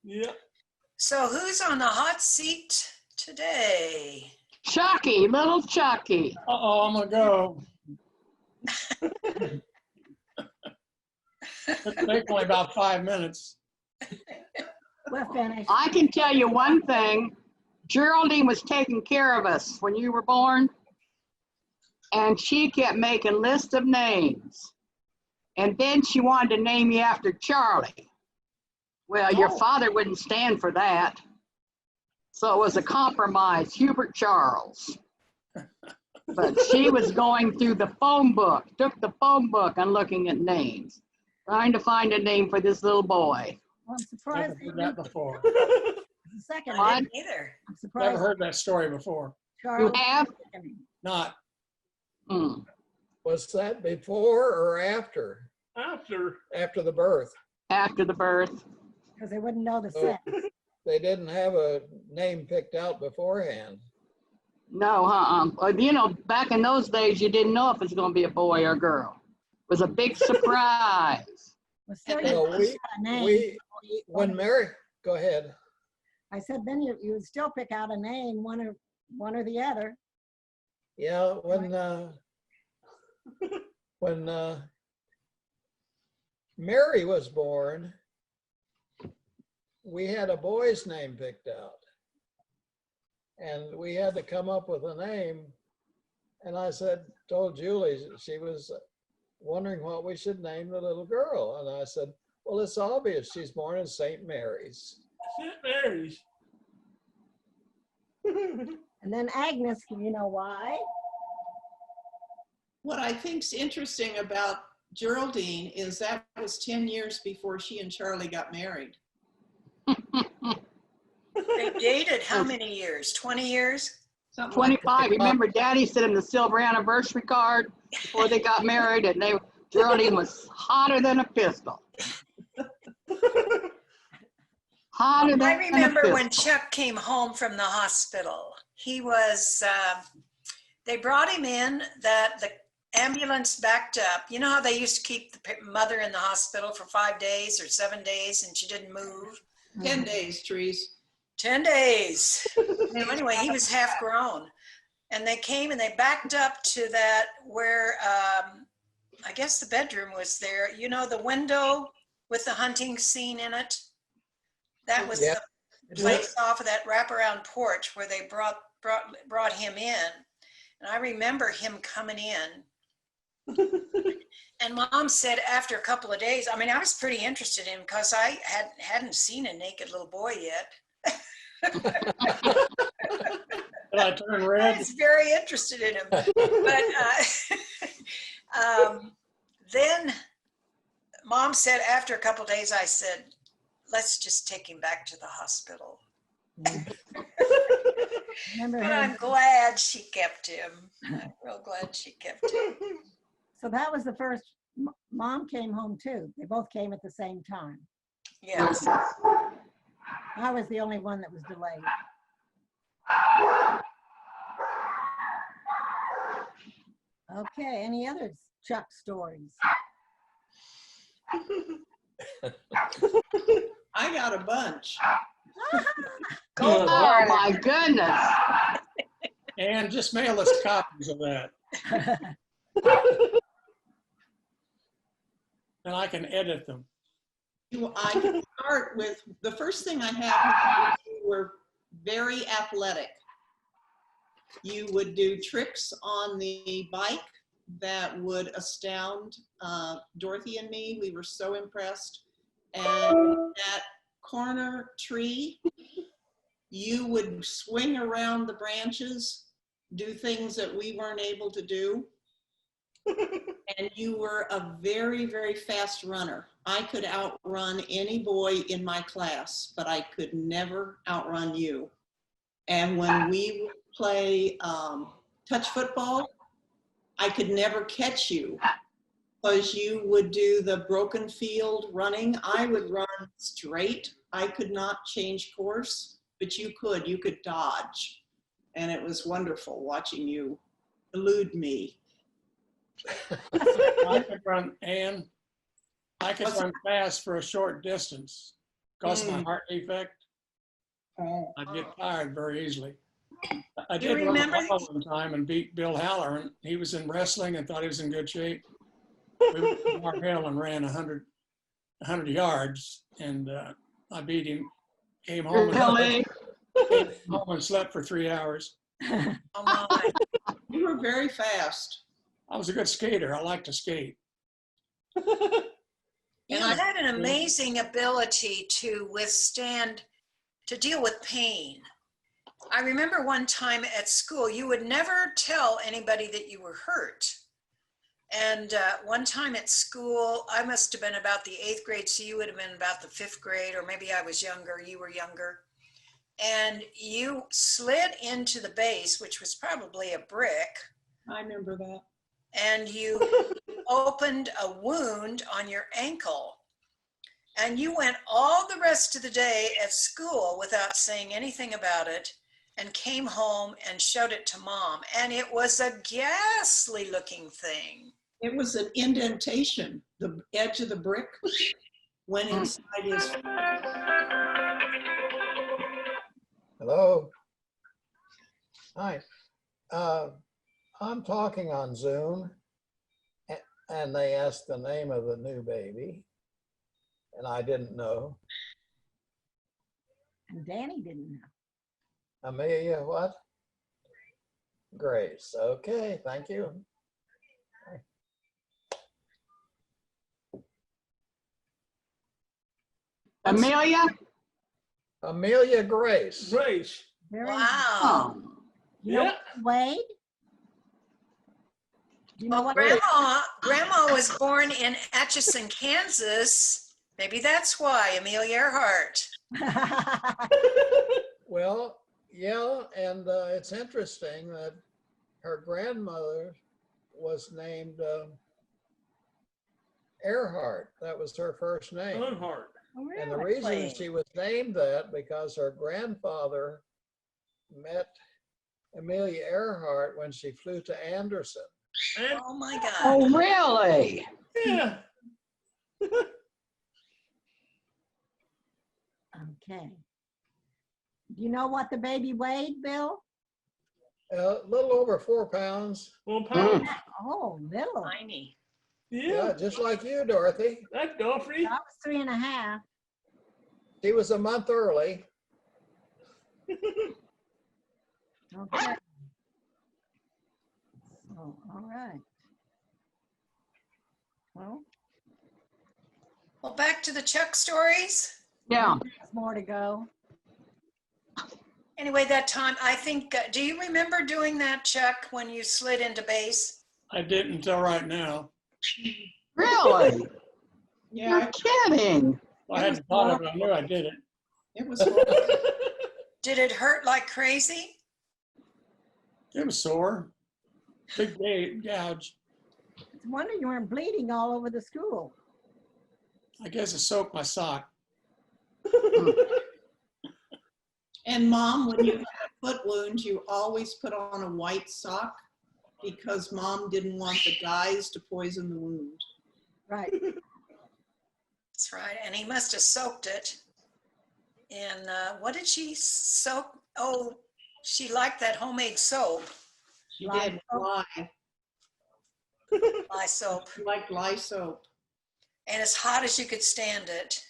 Yeah. So who's on the hot seat today? Chuckie, little Chuckie. Uh-oh, I'm gonna go. It's only about 5 minutes. We're finished. I can tell you one thing. Geraldine was taking care of us when you were born, and she kept making lists of names. And then she wanted to name you after Charlie. Well, your father wouldn't stand for that. So it was a compromise, Hubert Charles. But she was going through the phone book, took the phone book and looking at names, trying to find a name for this little boy. Well, I'm Never surprised. heard that before. The second I name. didn't either. I'm surprised. Never heard that story before. Charles. You have? Not. Hmm. Was that before or after? After the birth. After the birth. Because they wouldn't know the Oh. sense. They didn't have a name picked out beforehand. No, Well, you know, back in those days, you didn't know if it was going to be a boy or a girl. It was a big surprise. Well, still, Well, you a name. When Mary, go ahead. I said then you would still pick out a name, one or the other. Yeah, when Mary was born, we had a boy's name picked out. And we had to come up with a name. And I told Julie, she was wondering what we should name the little girl. And I said, well, it's obvious she's born in St. Mary's. St. Mary's. And then Agnes, you know why? What I think's interesting about Geraldine is that was 10 years before she and Charlie got married. They dated how many years? 20 years? Something 25. Remember, Daddy sent him the silver anniversary card before they got married, and Geraldine was hotter than a pistol. Hotter than I a remember when pistol. Chuck came home from the hospital. He was, they brought him in, the ambulance backed up. You know how they used to keep the mother in the hospital for 5 days or 7 days and she didn't move? 10 days, Trees. 10 days. Anyway, he was half grown. And they came and they backed up to that where, I guess the bedroom was there. You know, the window with the hunting scene in it? That was Yeah. the place off of that wraparound porch where they brought him in. And I remember him coming in. And Mom said after a couple of days, I mean, I was pretty interested in him because I hadn't seen a naked little boy yet. Did I turn I red? was very interested in him. But then Mom said after a couple of days, I said, let's just take him back to the hospital. Remember But him? I'm glad she kept him. I'm real glad she kept him. So that was the first. Mom came home too. They both came at the same time. Yes. I was the only one that was delayed. Okay, any other Chuck stories? I got a bunch. Go Oh, for it. my goodness. And just mail us copies of that. And I can edit them. I can start with, the first thing I have, you were very athletic. You would do tricks on the bike that would astound Dorothy and me. We were so impressed. And that corner tree, you would swing around the branches, do things that we weren't able to do. And you were a very, very fast runner. I could outrun any boy in my class, but I could never outrun you. And when we would play touch football, I could never catch you because you would do the broken field running. I would run straight. I could not change course, but you could dodge. And it was wonderful watching you elude me. I could run fast for a short distance. because of my heart defect. Oh. I get tired very easily. I You did run a remember- mile one time and beat Bill Haller, and he was in wrestling and thought he was in good shape. We went to Bar Hill and ran 100 yards, and I beat him. Came home Really? and slept for 3 hours. Oh my. You were very fast. I was a good skater. I like to skate. You And I- had an amazing ability to deal with pain. I remember one time at school, you would never tell anybody that you were hurt. And one time at school, I must have been about the 8th grade, so you would have been about the 5th grade, or maybe I was younger, you were younger. And you slid into the base, which was probably a brick, I remember that. and you opened a wound on your ankle. And you went all the rest of the day at school without saying anything about it, and came home and showed it to Mom. And it was a ghastly looking thing. It was an indentation. The edge of the brick went inside his. Hello. Hi. I'm talking on Zoom, and they asked the name of the new baby, and I didn't know. And Danny didn't know. Amelia, what? Grace. Okay, thank you. Amelia? Amelia Grace. Grace. Very Wow. Oh, You know Yeah. Wade? Do you know Well, what? Grandma was born in Atchison, Kansas. Maybe that's why, Amelia Earhart. Well, yeah, and it's interesting that her grandmother was named Earhart. That was her first name. Earhart. And the Really? reason she was named that because her grandfather met Amelia Earhart when she flew to Anderson. And Oh my God. oh, really? yeah, Okay. Do you know what the baby weighed, Bill? A little over 4 pounds. 1 pound. Oh, little. Tiny. Yeah, Yeah, just like you, Dorothy. that's Dorothy. I was 3.5. She was a month early. Okay. So, all right. Well, Well, back to the Chuck stories. Yeah. there's more to go. Anyway, that time, I think, do you remember doing that, Chuck, when you slid into base? I didn't until right now. Really? Yeah, You're kidding. I hadn't thought of it. I knew I did it. it was. Did it hurt like crazy? It was sore. Big gouge. It's a wonder you weren't bleeding all over the school. I guess it soaked my sock. And Mom, when you had a foot wound, you always put on a white sock because Mom didn't want the dyes to poison the wound. Right. That's right. And he must have soaked it in, what did she soak? Oh, she liked that homemade soap, She Lye did soap? lye. lye soap. She liked lye soap. And as hot as you could stand it.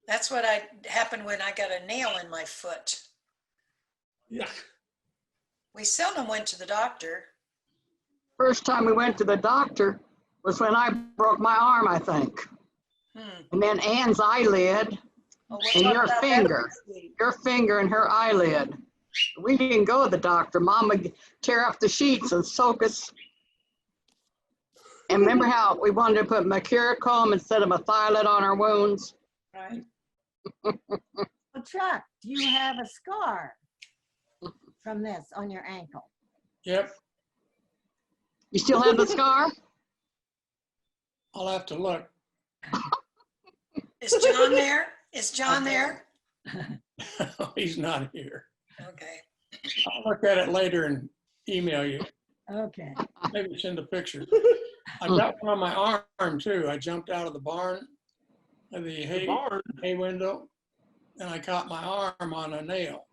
That's what happened when I got a nail in my foot. Yeah. We seldom went to the doctor. First time we went to the doctor was when I broke my arm, I think. And then Ann's eyelid, Well, we'll And talk your about that finger. next week. your finger and her eyelid. We didn't go to the doctor. Mom would tear up the sheets and soak us. And remember how we wanted to put mercurochrome instead of methylate on our wounds? Right. Well, Chuck, do you have a scar from this on your ankle? Yep. You still have the scar? I'll have to look. Is John there? Is John there? He's not here. Okay. I'll look at it later and email you. Okay. Maybe send a picture. I got one on my arm too. I jumped out of the barn the The hay, barn. hay window, and I caught my arm on a nail.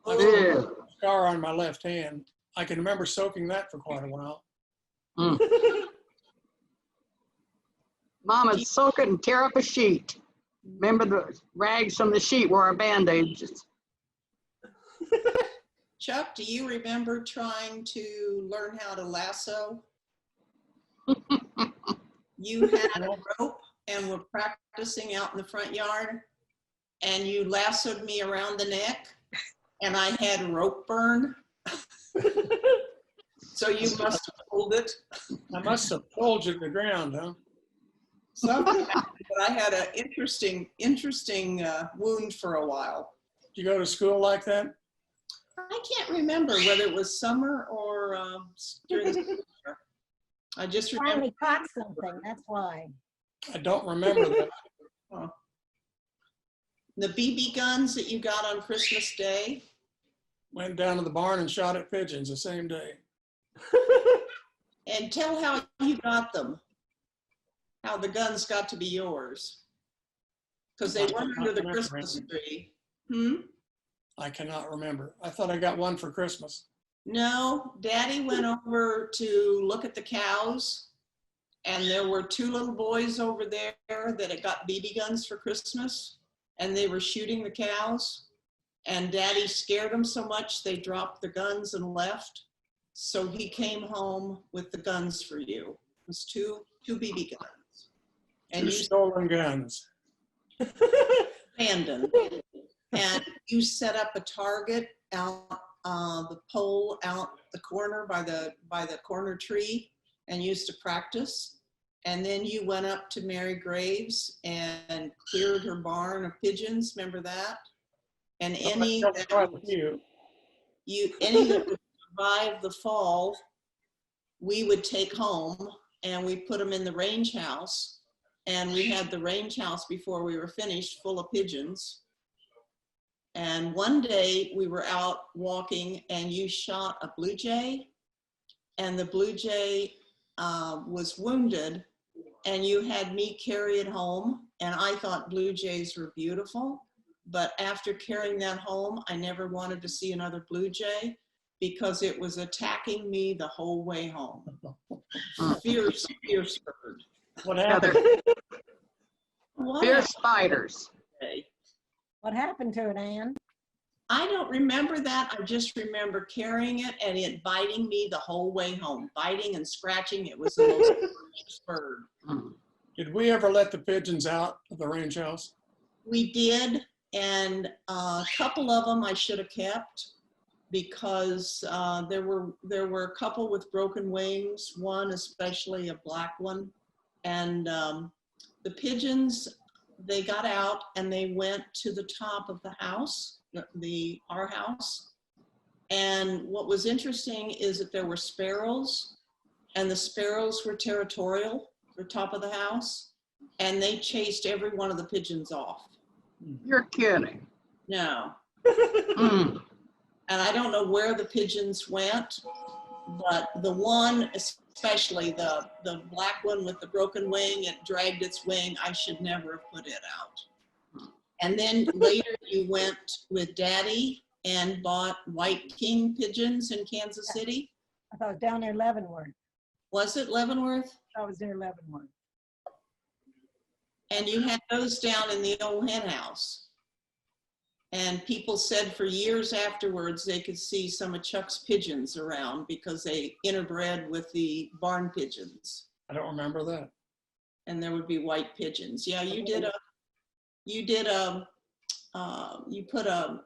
I've Oh, got Yeah. a scar on my left hand. I can remember soaking that for quite a while. Mom would soak it and tear up a sheet. Remember the rags from the sheet were our Band-Aids. Chuck, do you remember trying to learn how to lasso? You had a rope and were practicing out in the front yard, and you lassoed me around the neck, and I had rope burn. So you must have pulled it. I must have pulled you to the ground, huh? Something happened, but I had an interesting wound for a while. Did you go to school like that? I can't remember whether it was summer or during the summer. I just remember. Finally caught something, that's why. I don't remember that. The BB guns that you got on Christmas Day. Went down to the barn and shot at pigeons the same day. And tell how you got them. How the guns got to be yours. Because they weren't under the Christmas tree. I cannot remember. I thought I got one for Christmas. No, Daddy went over to look at the cows, and there were two little boys over there that had got BB guns for Christmas, and they were shooting the cows, and Daddy scared them so much they dropped the guns and left. So he came home with the guns for you. It was two BB guns. And Two you stolen guns. abandoned. And you set up a target out the pole out the corner by the corner tree and used to practice. And then you went up to Mary Graves and cleared her barn of pigeons. Remember that? And any that would survive the fall, we would take home and we put them in the range house. And we had the range house before we were finished full of pigeons. And one day we were out walking and you shot a blue jay, and the blue jay was wounded, and you had me carry it home. And I thought blue jays were beautiful, but after carrying that home, I never wanted to see another blue jay because it was attacking me the whole way home. Fierce, fierce bird. What Yeah, happened? What They're happened spiders. today? What happened to it, Ann? I don't remember that. I just remember carrying it and it biting me the whole way home. Biting and scratching. It was the most ferocious bird. Did we ever let the pigeons out of the range house? We did, and a couple of them I should have kept because there were a couple with broken wings, one especially a black one. And the pigeons, they got out and they went to the top of the house, our house. And what was interesting is that there were sparrows, and the sparrows were territorial, the top of the house, and they chased every one of the pigeons off. You're kidding. No. Mm. And I don't know where the pigeons went, but the one, especially the black one with the broken wing, it dragged its wing. I should never have put it out. And then later you went with Daddy and bought white king pigeons in Kansas City. I thought it was down near Leavenworth. Was it Leavenworth? I was near Leavenworth. And you had those down in the old hen house. And people said for years afterwards they could see some of Chuck's pigeons around because they interbred with the barn pigeons. I don't remember that. And there would be white pigeons. Yeah, you put a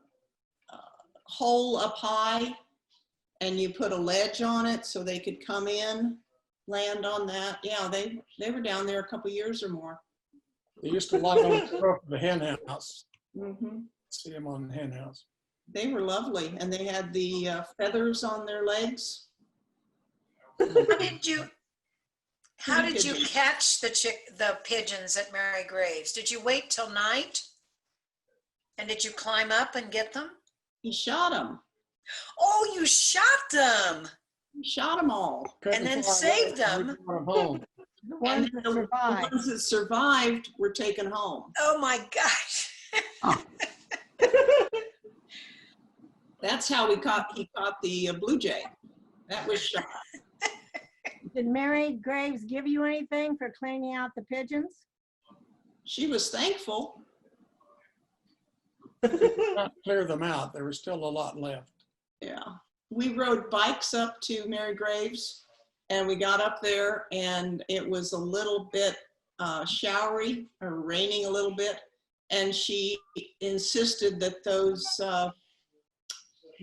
hole up high and you put a ledge on it so they could come in, land on that. Yeah, they were down there a couple years or more. They used to lie on the roof of the hen house. Mm-hmm. See them on the hen house. They were lovely, and they had the feathers on their legs. How did you catch the pigeons at Mary Graves? Did you wait till night? And did you climb up and get them? He shot them. Oh, you shot them He shot them all. and then saved them. Home. The ones that the survived. ones that survived were taken home. Oh my gosh. That's how he caught the blue jay. That was shot. Did Mary Graves give you anything for cleaning out the pigeons? She was thankful. Not clear them out. There was still a lot left. Yeah. We rode bikes up to Mary Graves, and we got up there, and it was a little bit showery or raining a little bit. And she insisted that those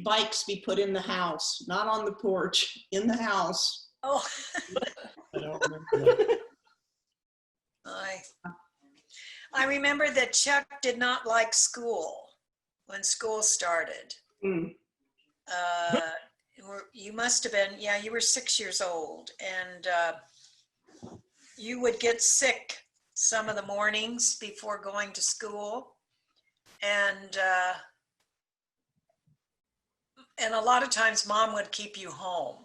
bikes be put in the house, not on the porch, in the house. Oh, I don't remember that. I remember that Chuck did not like school when school started. Mm. You must have been, yeah, you were 6 years old, and you would get sick some of the mornings before going to school. And a lot of times Mom would keep you home.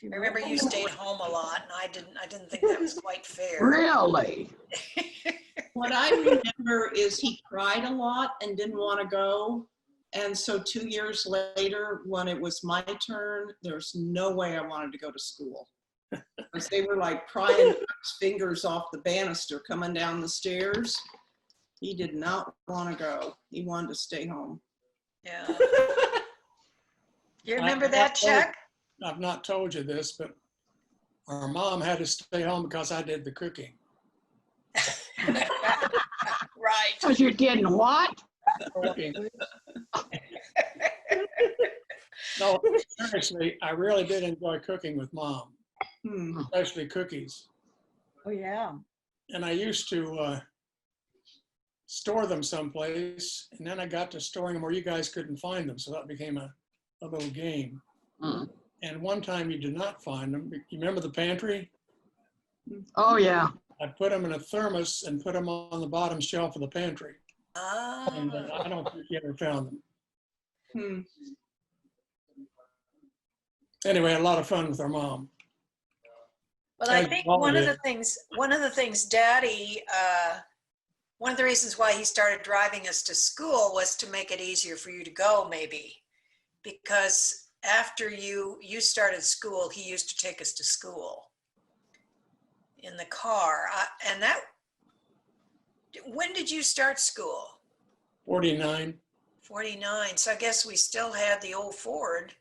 I remember you stayed home a lot, and I didn't think that was quite fair. Really? What I remember is he cried a lot and didn't want to go. And so 2 years later, when it was my turn, there's no way I wanted to go to school. Because they were like prying Chuck's fingers off the banister coming down the stairs. He did not want to go. He wanted to stay home. Yeah. You remember that, Chuck? I've not told you this, but our mom had to stay home because I did the cooking. Right. Because you didn't what? Cooking. No, seriously, I really did enjoy cooking with Mom, Hmm. especially cookies. Oh, yeah. And I used to store them someplace, and then I got to storing them where you guys couldn't find them, so that became a little game. Mm. And one time you did not find them. You remember the pantry? Oh, yeah. I put them in a thermos and put them on the bottom shelf of the pantry. And Ah. I don't think you ever found them. Hmm. Anyway, a lot of fun with our mom. Well, I As think well one of it the things Daddy, one of the reasons why he started driving us to school was to make it easier for you to go, maybe. Because after you started school, he used to take us to school in the car. When did you start school? 49. 49. So I guess we still had the old Ford.